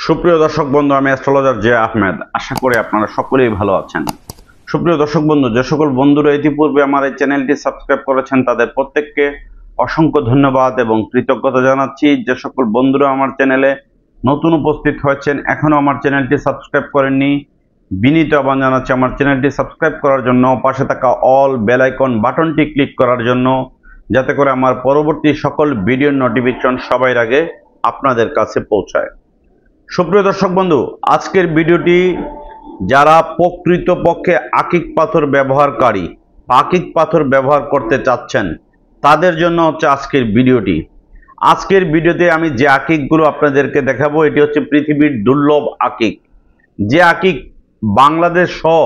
সুপ্রিয় দর্শক বন্ধু, আমি অ্যাস্ট্রোলজার জে আহমেদ। আশা করি আপনারা সকলেই ভালো আছেন। সুপ্রিয় দর্শক বন্ধু, যে সকল বন্ধুরা ইতিপূর্বে আমার এই চ্যানেলটি সাবস্ক্রাইব করেছেন তাদের প্রত্যেককে অসংখ্য ধন্যবাদ এবং কৃতজ্ঞতা জানাচ্ছি। যে সকল বন্ধুরা আমার চ্যানেলে নতুন উপস্থিত হয়েছেন, এখনো আমার চ্যানেলটি সাবস্ক্রাইব করেননি, বিনীত আহ্বান জানাচ্ছি আমার চ্যানেলটি সাবস্ক্রাইব করার জন্য, পাশে থাকা অল বেল আইকন বাটনটি ক্লিক করার জন্য, যাতে করে আমার পরবর্তী সকল ভিডিওর নোটিফিকেশন সবার আগে আপনাদের কাছে পৌঁছায়। সুপ্রিয় দর্শক বন্ধু, আজকের ভিডিওটি যারা প্রকৃতপক্ষে আকিক পাথর ব্যবহারকারী, আকিক পাথর ব্যবহার করতে চাচ্ছেন তাদের জন্য হচ্ছে আজকের ভিডিওটি। আজকের ভিডিওতে আমি যে আকিকগুলো আপনাদেরকে দেখাবো, এটি হচ্ছে পৃথিবীর দুর্লভ আকিক। যে আকিক বাংলাদেশ সহ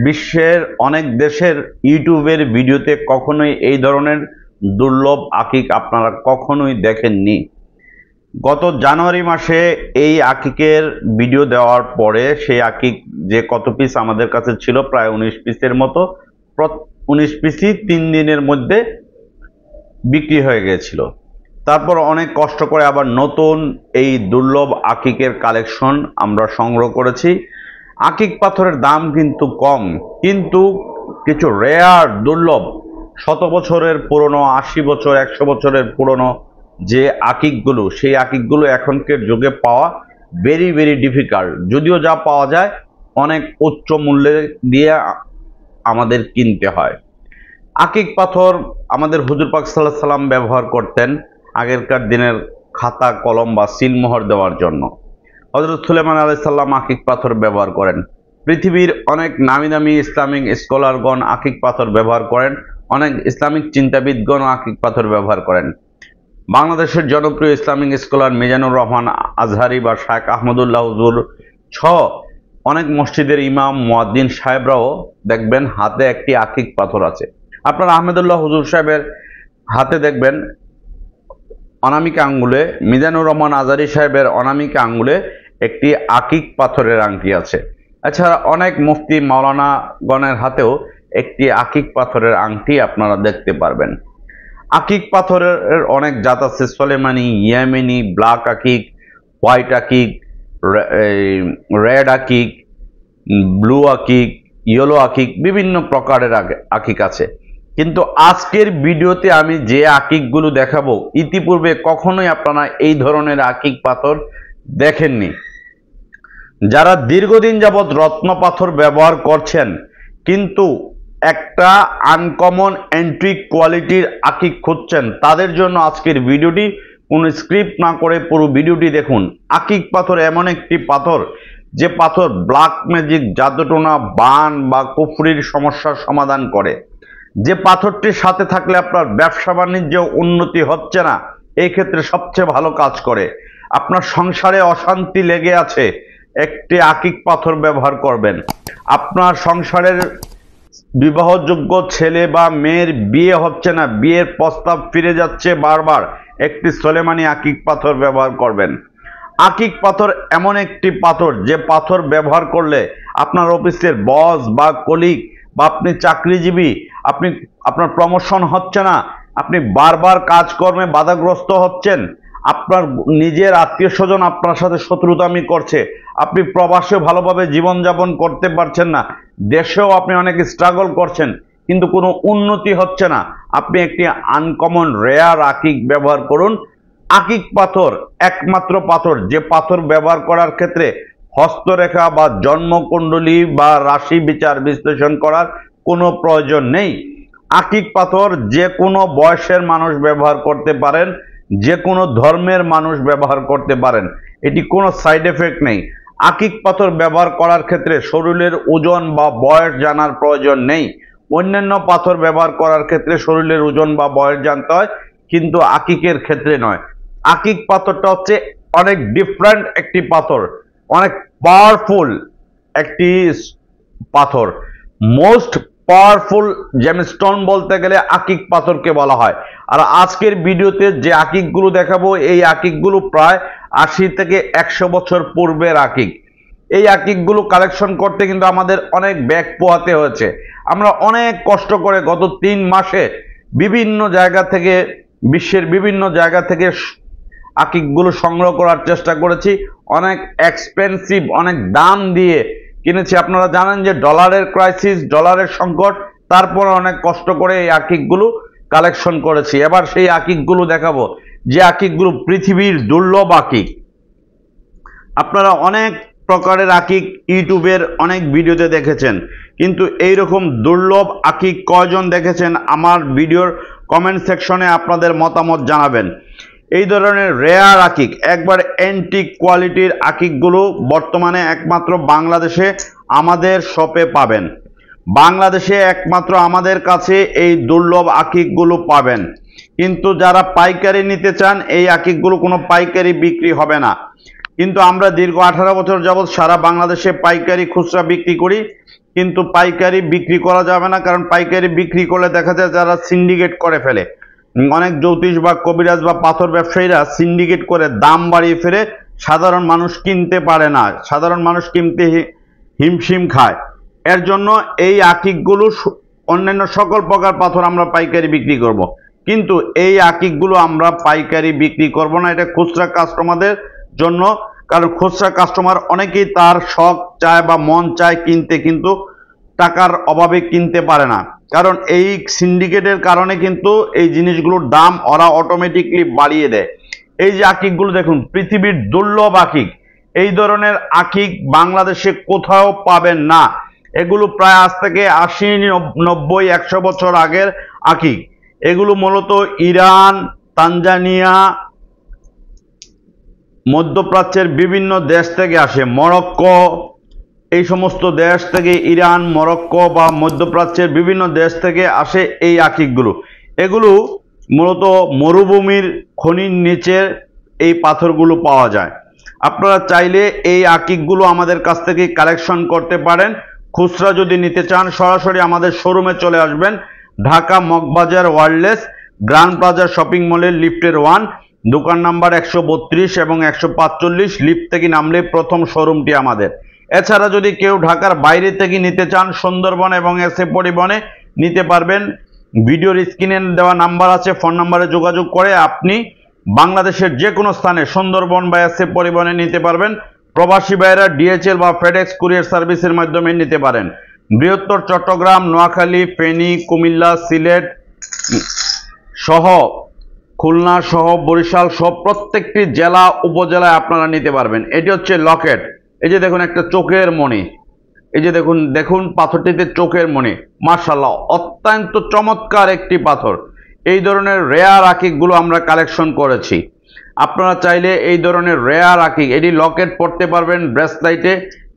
বিশ্বের অনেক দেশের ইউটিউবের ভিডিওতে কখনোই এই ধরনের দুর্লভ আকিক আপনারা কখনোই দেখেননি। গত জানুয়ারি মাসে এই আকিকের ভিডিও দেওয়ার পরে সেই আকিক যে কত পিস আমাদের কাছে ছিল, প্রায় 19 পিসের মতো, 19 পিসই 3 দিনের মধ্যে বিক্রি হয়ে গিয়েছিল। তারপর অনেক কষ্ট করে আবার নতুন এই দুর্লভ আকিকের কালেকশন আমরা সংগ্রহ করেছি। আকিক পাথরের দাম কিন্তু কম, কিন্তু কিছু রেয়ার দুর্লভ 100 বছরের পুরনো, 80 বছর 100 বছরের পুরনো যে আকিকগুলো, সেই আকিকগুলো এখনকার যুগে পাওয়া ভেরি ভেরি ডিফিকাল্ট। যদিও যা পাওয়া যায় অনেক উচ্চ মূল্যে দিয়ে আমাদের কিনতে হয়। আকিক পাথর আমাদের হুজুর পাক সাল্লাল্লাহু আলাইহি সাল্লাম ব্যবহার করতেন আগেরকার দিনের খাতা কলম বা সিলমোহর দেওয়ার জন্য। হযরত সুলাইমান আলাইহিস সালাম আকিক পাথর ব্যবহার করেন। পৃথিবীর অনেক নামি দামি ইসলামিক স্কলারগণ আকিক পাথর ব্যবহার করেন, অনেক ইসলামিক চিন্তাবিদগণ আকিক পাথর ব্যবহার করেন। বাংলাদেশের জনপ্রিয় ইসলামিক স্কলার মিজানুর রহমান আজহারি বা শায়েখ আহমদুল্লাহ হুজুর সহ অনেক মসজিদের ইমাম মুয়াজ্জিন সাহেবরাও দেখবেন হাতে একটি আকিক পাথর আছে। আপনারা আহমদুল্লাহ হুজুর সাহেবের হাতে দেখবেন অনামিকা আঙ্গুলে, মিজানুর রহমান আজহারি সাহেবের অনামিকা আঙ্গুলে একটি আকিক পাথরের আংটি আছে। এছাড়া অনেক মুফতি মাওলানা গণের হাতেও একটি আকিক পাথরের আংটি আপনারা দেখতে পারবেন। আকিক পাথরের অনেক জাত আছে, সোলেমানি, ইয়েমেনি, ব্ল্যাক আকিক, হোয়াইট আকিক, রেড আকিক, ব্লু আকিক, ইয়েলো আকিক, বিভিন্ন প্রকারের আকিক আছে। কিন্তু আজকের ভিডিওতে আমি যে আকিকগুলো দেখাবো, ইতিপূর্বে কখনোই আপনারা এই ধরনের আকিক পাথর দেখেননি। যারা দীর্ঘদিন যাবৎ রত্ন পাথর ব্যবহার করছেন কিন্তু একটা আনকমন এন্ট্রিক কোয়ালিটির আকিক খুঁজছেন, তাদের জন্য আজকের ভিডিওটি। কোনো স্ক্রিপ্ট না করে পুরো ভিডিওটি দেখুন। আকিক পাথর এমন একটি পাথর যে পাথর ব্ল্যাক ম্যাজিক, জাদুটোনা, বান বা কুফরির সমস্যার সমাধান করে। যে পাথরটির সাথে থাকলে আপনার ব্যবসা বাণিজ্য উন্নতি হচ্ছে না, এই ক্ষেত্রে সবচেয়ে ভালো কাজ করে। আপনার সংসারে অশান্তি লেগে আছে, একটি আকিক পাথর ব্যবহার করবেন। আপনার সংসারের বিবাহযোগ্য ছেলে বা মেয়ের বিয়ে হচ্ছে না, বিয়ের প্রস্তাব ফিরে যাচ্ছে বারবার, একটি সোলেমানি আকিক পাথর ব্যবহার করবেন। আকিক পাথর এমন একটি পাথর যে পাথর ব্যবহার করলে আপনার অফিসের বস বা কলিগ বা আপনি চাকরিজীবী, আপনার প্রমোশন হচ্ছে না, আপনি বারবার কাজকর্মে বাধাগ্রস্ত হচ্ছেন, আপনার নিজের আত্মীয় স্বজন আপনার সাথে শত্রুতামি করছে, আপনি প্রবাসে ভালোভাবে জীবনযাপন করতে পারছেন না, দেশেও আপনি অনেক স্ট্রাগল করছেন কিন্তু কোনো উন্নতি হচ্ছে না, আপনি একটি আনকমন রেয়ার আকিক ব্যবহার করুন। আকিক পাথর একমাত্র পাথর যে পাথর ব্যবহার করার ক্ষেত্রে হস্তরেখা বা জন্মকুণ্ডলী বা রাশি বিচার বিশ্লেষণ করার কোনো প্রয়োজন নেই। আকিক পাথর যে কোনো বয়সের মানুষ ব্যবহার করতে পারেন, যে কোনো ধর্মের মানুষ ব্যবহার করতে পারেন, এটি কোনো সাইড এফেক্ট নেই। আকিক পাথর ব্যবহার করার ক্ষেত্রে শরীরের ওজন বা বয়স জানার প্রয়োজন নেই। অন্যান্য পাথর ব্যবহার করার ক্ষেত্রে শরীরের ওজন বা বয়স জানতে হয়, কিন্তু আকিকের ক্ষেত্রে নয়। আকিক পাথরটা হচ্ছে অনেক ডিফারেন্ট একটি পাথর, অনেক পাওয়ারফুল একটি পাথর। মোস্ট পাওয়ারফুল জেমস্টোন বলতে গেলে আকিক পাথরকে বলা হয়। আর আজকের ভিডিওতে যে আকিকগুলো দেখাবো, এই আকিকগুলো প্রায় 80 থেকে 100 বছর পূর্বের আকিক। এই আকিকগুলো কালেকশন করতে কিন্তু আমাদের অনেক ব্যাগ পোহাতে হয়েছে। আমরা অনেক কষ্ট করে গত 3 মাসে বিভিন্ন জায়গা থেকে, বিশ্বের বিভিন্ন জায়গা থেকে আকিকগুলো সংগ্রহ করার চেষ্টা করেছি। অনেক এক্সপেন্সিভ, অনেক দাম দিয়ে কিনেছি। আপনারা জানেন যে ডলারের ক্রাইসিস, ডলারের সংকট, তারপর অনেক কষ্ট করে এই আকিকগুলো কালেকশন করেছি। এবার সেই আকিকগুলো দেখাবো, যে আকিকগুলো পৃথিবীর দুর্লভ আকিক। আপনারা অনেক প্রকারের আকিক ইউটিউবের অনেক ভিডিওতে দেখেছেন, কিন্তু এইরকম দুর্লভ আকিক কয়জন দেখেছেন? আমার ভিডিওর কমেন্ট সেকশনে আপনাদের মতামত জানাবেন। এই ধরনের রেয়ার আকিক, একবার অ্যান্টিক কোয়ালিটির আকিকগুলো বর্তমানে একমাত্র বাংলাদেশে আমাদের শপে পাবেন। বাংলাদেশে একমাত্র আমাদের কাছে এই দুর্লভ আকিকগুলো পাবেন। কিন্তু যারা পাইকারি নিতে চান, এই আকিকগুলো কোনো পাইকারি বিক্রি হবে না। কিন্তু আমরা দীর্ঘ 18 বছর যাবৎ সারা বাংলাদেশে পাইকারি খুচরা বিক্রি করি, কিন্তু পাইকারি বিক্রি করা যাবে না, কারণ পাইকারি বিক্রি করলে দেখা যায় যারা সিন্ডিকেট করে ফেলে, অনেক জ্যোতিষ বা কবিরাজ বা পাথর ব্যবসায়ীরা সিন্ডিকেট করে দাম বাড়িয়ে ফেলে, সাধারণ মানুষ কিনতে পারে না, সাধারণ মানুষ কিনতে হিমশিম খায়। এর জন্য এই আকিকগুলো, অন্যান্য সকল প্রকার পাথর আমরা পাইকারি বিক্রি করব, কিন্তু এই আকিকগুলো আমরা পাইকারি বিক্রি করব না। এটা খুচরা কাস্টমারদের জন্য, কারণ খুচরা কাস্টমার অনেকেই তার শখ চায় বা মন চায় কিনতে, কিন্তু টাকার অভাবে কিনতে পারে না। কারণ এই সিন্ডিকেটের কারণে কিন্তু এই জিনিসগুলোর দাম ওরা অটোমেটিকলি বাড়িয়ে দেয়। এই যে আকিকগুলো দেখুন, পৃথিবীর দুর্লভ আকিক। এই ধরনের আকিক বাংলাদেশে কোথাও পাবেন না। এগুলো প্রায় আজ থেকে 80, 90, 100 বছর আগের আকিক। এগুলো মূলত ইরান, তানজানিয়া, মধ্যপ্রাচ্যের বিভিন্ন দেশ থেকে আসে, মরক্কো, এই সমস্ত দেশ থেকে, ইরান, মরক্কো বা মধ্যপ্রাচ্যের বিভিন্ন দেশ থেকে আসে এই আকিকগুলো। এগুলো মূলত মরুভূমির খনির নিচে এই পাথরগুলো পাওয়া যায়। আপনারা চাইলে এই আকিকগুলো আমাদের কাছ থেকে কালেকশন করতে পারেন। খুচরা যদি নিতে চান, সরাসরি আমাদের শোরুমে চলে আসবেন। Dhaka Moghbazar wireless grand plaza shopping মলের লিফটের 1, দোকান নাম্বার 132 এবং 145, লিফট থেকে নামলে প্রথম শোরুমটি আমাদের। এছাড়া যদি কেউ ঢাকার বাইরে থেকে নিতে চান, সুন্দরবন এবং এসএ পরিবহনে নিতে পারবেন। ভিডিওর স্ক্রিনে দেওয়া নাম্বার আছে, ফোন নাম্বারে যোগাযোগ করে আপনি বাংলাদেশের যে কোনো স্থানে সুন্দরবন বা এসএ পরিবহনে নিতে পারবেন। প্রবাসী ভাইয়েরা ডিএচএল বা ফেডেক্স কুরিয়ার সার্ভিসের মাধ্যমে নিতে পারেন। বৃহত্তর চট্টগ্রাম, নোয়াখালী, ফেনী, কুমিল্লা, সিলেট সহ, খুলনা সহ, বরিশাল সহ প্রত্যেকটি জেলা উপজেলায় আপনারা নিতে পারবেন। এটি হচ্ছে লকেট। এই যে দেখুন একটা চোখের মণি, এই যে দেখুন, দেখুন পাথরটিতে চোখের মণি, মাশাআল্লাহ অত্যন্ত চমৎকার একটি পাথর। এই ধরনের রেয়ার আকিকগুলো আমরা কালেকশন করেছি। আপনারা চাইলে এই ধরনের রেয়ার আকিক, এটি লকেট পড়তে পারবেন ব্রেসলাইটে।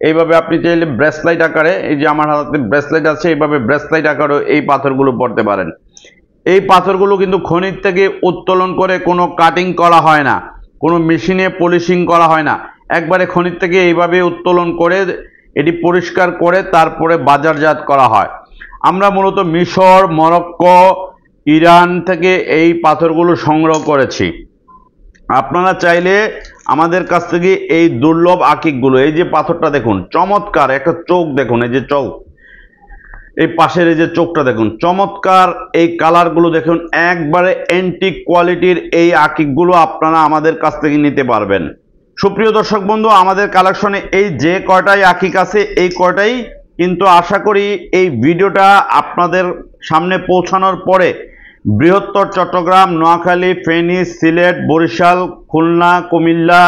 এইভাবে আপনি চাইলে ব্রেসলাইট আকারে, এই যে আমার হাতে ব্রেসলাইট আছে, এইভাবে ব্রেসলাইট আকারে এই পাথরগুলো পড়তে পারেন। এই পাথরগুলো কিন্তু খনির থেকে উত্তোলন করে কোনো কাটিং করা হয় না, কোনো মেশিনে পলিশিং করা হয় না, একবারে খনির থেকে এইভাবে উত্তোলন করে এটি পরিষ্কার করে তারপরে বাজারজাত করা হয়। আমরা মূলত মিশর, মরক্কো, ইরান থেকে এই পাথরগুলো সংগ্রহ করেছি। আপনারা চাইলে আমাদের কাছ থেকে এই দুর্লভ আকিকগুলো, এই যে পাথরটা দেখুন চমৎকার, একটা চোখ দেখুন, এই যে চোখ, এই পাশের এই যে চোখটা দেখুন চমৎকার, এই কালারগুলো দেখুন, একবারে অ্যান্টিক কোয়ালিটির এই আকিকগুলো আপনারা আমাদের কাছ থেকে নিতে পারবেন। সুপ্রিয় দর্শক বন্ধু, আমাদের কালেকশনে এই যে কয়টাই আকিক আছে, এই কয়টাই কিন্তু আশা করি এই ভিডিওটা আপনাদের সামনে পৌঁছানোর পরে বৃহত্তর চট্টগ্রাম, নোয়াখালী, ফেনী, সিলেট, বরিশাল, খুলনা, কুমিল্লা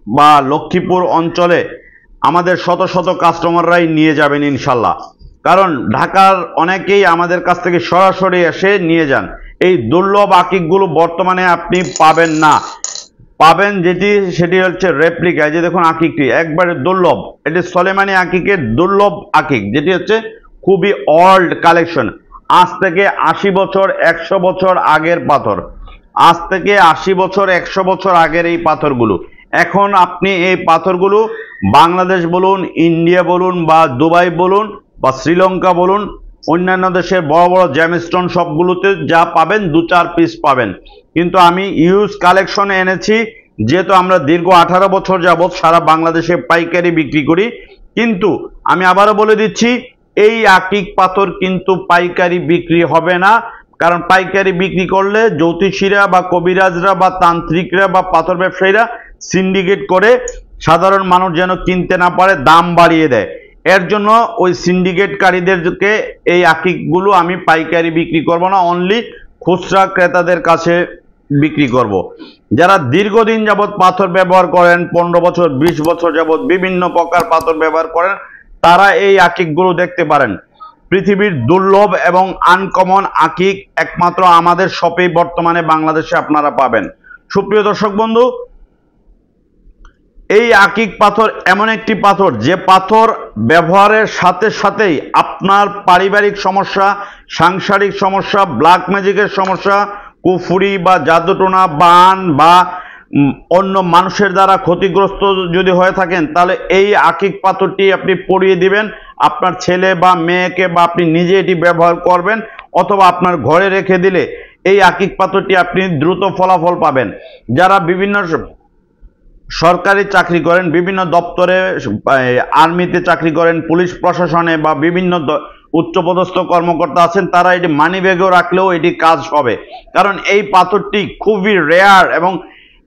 বা লক্ষ্মীপুর অঞ্চলে আমাদের শত শত কাস্টমাররাই নিয়ে যাবেন ইনশাল্লাহ। কারণ ঢাকার অনেকেই আমাদের কাছ থেকে সরাসরি এসে নিয়ে যান। এই দুর্লভ আকিকগুলো বর্তমানে আপনি পাবেন না। পাবেন সেটি হচ্ছে রেপ্লিকা। এই যে দেখুন আকিকটি একবারে দুর্লভ, এটি সোলেমানি আকিকের দুর্লভ আকিক, যেটি হচ্ছে খুবই ওল্ড কালেকশন। আজ থেকে 80 বছর 100 বছর আগের পাথর, আজ থেকে 80 বছর 100 বছর আগের এই পাথরগুলো। এখন আপনি এই পাথরগুলো বাংলাদেশ বলুন, ইন্ডিয়া বলুন বা দুবাই বলুন বা শ্রীলঙ্কা বলুন, অন্যান্য দেশের বড় বড় জ্যামস্টোন সবগুলোতে যা পাবেন 2-4 পিস পাবেন। কিন্তু আমি ইউজ কালেকশন এনেছি, যেহেতু আমরা দীর্ঘ 18 বছর যাবৎ সারা বাংলাদেশে পাইকারি বিক্রি করি। কিন্তু আমি আবারও বলে দিচ্ছি, এই আকিক পাথর কিন্তু পাইকারি বিক্রি হবে না, কারণ পাইকারি বিক্রি করলে জ্যোতিষীরা বা কবিরাজরা বা তান্ত্রিকরা বা পাথর ব্যবসায়ীরা সিন্ডিকেট করে সাধারণ মানুষ যেন কিনতে না পারে দাম বাড়িয়ে দেয়। এর জন্য ওই সিন্ডিকেটকারীদেরকে এই আকিকগুলো আমি পাইকারি বিক্রি করব না, অনলি খুচরা ক্রেতাদের কাছে বিক্রি করব। যারা দীর্ঘদিন যাবৎ পাথর ব্যবহার করেন, 15 বছর 20 বছর যাবৎ বিভিন্ন প্রকার পাথর ব্যবহার করেন, তারা এই আকিকগুলো দেখতে পারেন। পৃথিবীর দুর্লভ এবং আনকমন আকিক একমাত্র আমাদের শপেই বর্তমানে বাংলাদেশে আপনারা পাবেন। সুপ্রিয় দর্শক বন্ধু, এই আকিক পাথর এমন একটি পাথর যে পাথর ব্যবহারের সাথে সাথেই আপনার পারিবারিক সমস্যা, সাংসারিক সমস্যা, ব্ল্যাক ম্যাজিকের সমস্যা, কুফুরি বা জাদুটোনা, বান বা অন্য মানুষের দ্বারা ক্ষতিগ্রস্ত যদি হয়ে থাকেন, তাহলে এই আকিক পাথরটি আপনি পরিয়ে দিবেন আপনার ছেলে বা মেয়েকে, বা আপনি নিজে এটি ব্যবহার করবেন, অথবা আপনার ঘরে রেখে দিলে এই আকিক পাথরটি আপনি দ্রুত ফলাফল পাবেন। যারা বিভিন্ন সরকারি চাকরি করেন, বিভিন্ন দপ্তরে, আর্মিতে চাকরি করেন, পুলিশ প্রশাসনে বা বিভিন্ন উচ্চপদস্থ কর্মকর্তা আছেন, তারা এটি মানি ব্যাগেও রাখলেও এটি কাজ হবে। কারণ এই পাথরটি খুবই রেয়ার এবং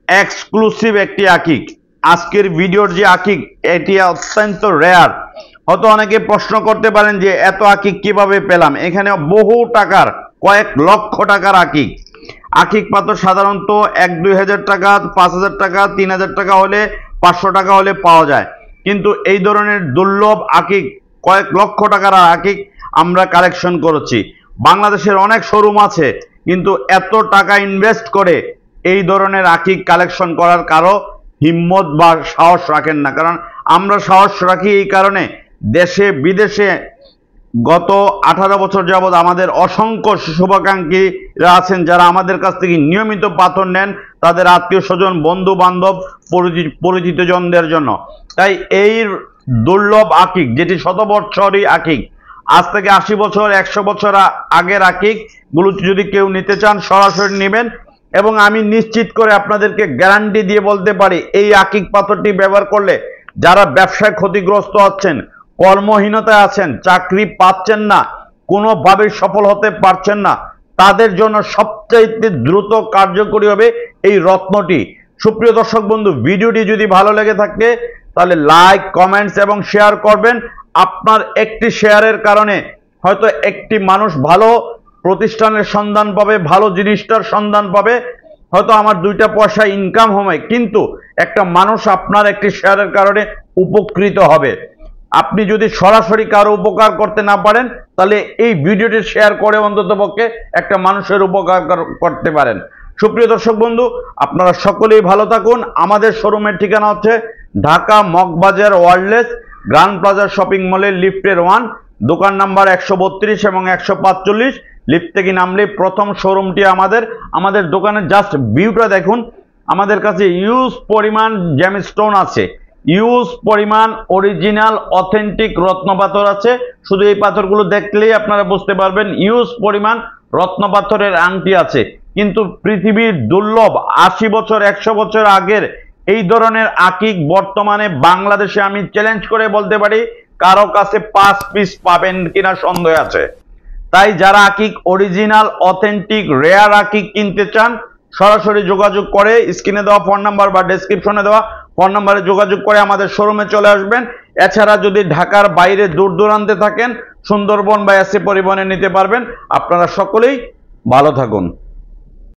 এক্সক্লুসিভ একটি আকিক। আজকের ভিডিওর যে আকিক, এটি অত্যন্ত রেয়ার। হয়তো অনেকে প্রশ্ন করতে পারেন যে এত আকিক কিভাবে পেলাম। এখানে বহু টাকার, কয়েক লক্ষ টাকার আকিক পাথর সাধারণত 1-2 হাজার টাকা, 5 হাজার টাকা, 3 হাজার টাকা হলে, 500 টাকা হলে পাওয়া যায়। কিন্তু এই ধরনের দুর্লভ আকিক, কয়েক লক্ষ টাকার আকিক আমরা কালেকশন করেছি। বাংলাদেশের অনেক শোরুম আছে, কিন্তু এত টাকা ইনভেস্ট করে এই ধরনের আকিক কালেকশন করার কারো হিম্মত বা সাহস রাখেন না। কারণ আমরা সাহস রাখি এই কারণে, দেশে বিদেশে গত 18 বছর যাবৎ আমাদের অসংখ্য শুভাকাঙ্ক্ষীরা আছেন যারা আমাদের কাছ থেকে নিয়মিত পাথর নেন তাদের আত্মীয় স্বজন, বন্ধু বান্ধব, পরিচিত জনদের জন্য। তাই এই দুর্লভ আকিক, যেটি শতবর্ষরই আকিক, আজ থেকে 80 বছর 100 বছর আগের আকিক গুলো যদি কেউ নিতে চান সরাসরি নেবেন। এবং আমি নিশ্চিত করে আপনাদেরকে গ্যারান্টি দিয়ে বলতে পারি, এই আকিক পাথরটি ব্যবহার করলে যারা ব্যবসায় ক্ষতিগ্রস্ত হচ্ছেন, কর্মহীনতায় আছেন, চাকরি পাচ্ছেন না, কোনোভাবে সফল হতে পারছেন না, তাদের জন্য সবচাইতে দ্রুত কার্যকরী হবে এই রত্নটি। সুপ্রিয় দর্শক বন্ধু, ভিডিওটি যদি ভালো লেগে থাকে তাহলে লাইক, কমেন্টস এবং শেয়ার করবেন। আপনার একটি শেয়ারের কারণে হয়তো একটি মানুষ ভালো প্রতিষ্ঠানের সন্ধান পাবে, ভালো জিনিসটার সন্ধান পাবে, হয়তো আমার 2টা পয়সা ইনকাম হবে, কিন্তু একটা মানুষ আপনার একটি শেয়ারের কারণে উপকৃত হবে। আপনি যদি সরাসরি কারো উপকার করতে না পারেন, তাহলে এই ভিডিওটি শেয়ার করে অন্ততপক্ষে একটা মানুষের উপকার করতে পারেন। সুপ্রিয় দর্শক বন্ধু, আপনারা সকলেই ভালো থাকুন। আমাদের শোরুমের ঠিকানা হচ্ছে Dhaka Moghbazar ওয়ার্ল্ডলেস grand plaza shopping মলের লিফটের 1, দোকান নাম্বার 132 এবং 145। লিফট থেকে নামলে প্রথম শোরুমটি আমাদের দোকানের জাস্ট ভিউটা দেখুন। আমাদের কাছে ইউজ পরিমাণ জেমস্টোন আছে, ইউজ পরিমাণ অরিজিনাল অথেন্টিক রত্ন পাথর আছে। শুধু এই পাথরগুলো দেখলেই আপনারা বুঝতে পারবেন ইউজ পরিমাণ রত্ন পাথরের আংটি আছে। কিন্তু পৃথিবীর দুর্লভ 80 বছর 100 বছর আগের এই ধরনের আকিক বর্তমানে বাংলাদেশে আমি চ্যালেঞ্জ করে বলতে পারি কারো কাছে 5 পিস পাবেন কিনা সন্দেহ আছে। তাই যারা আকিক অরিজিনাল অথেন্টিক রেয়ার আকিক কিনতে চান, সরাসরি যোগাযোগ করে স্ক্রিনে দেওয়া ফোন নাম্বার বা ডেসক্রিপশনে দেওয়া ফোন নাম্বারে যোগাযোগ করে আমাদের শোরুমে চলে আসবেন। এছাড়া যদি ঢাকার বাইরে দূর দূরান্তে থাকেন, সুন্দরবন বা এসএ পরিবহনে নিতে পারবেন। আপনারা সকলেই ভালো থাকুন।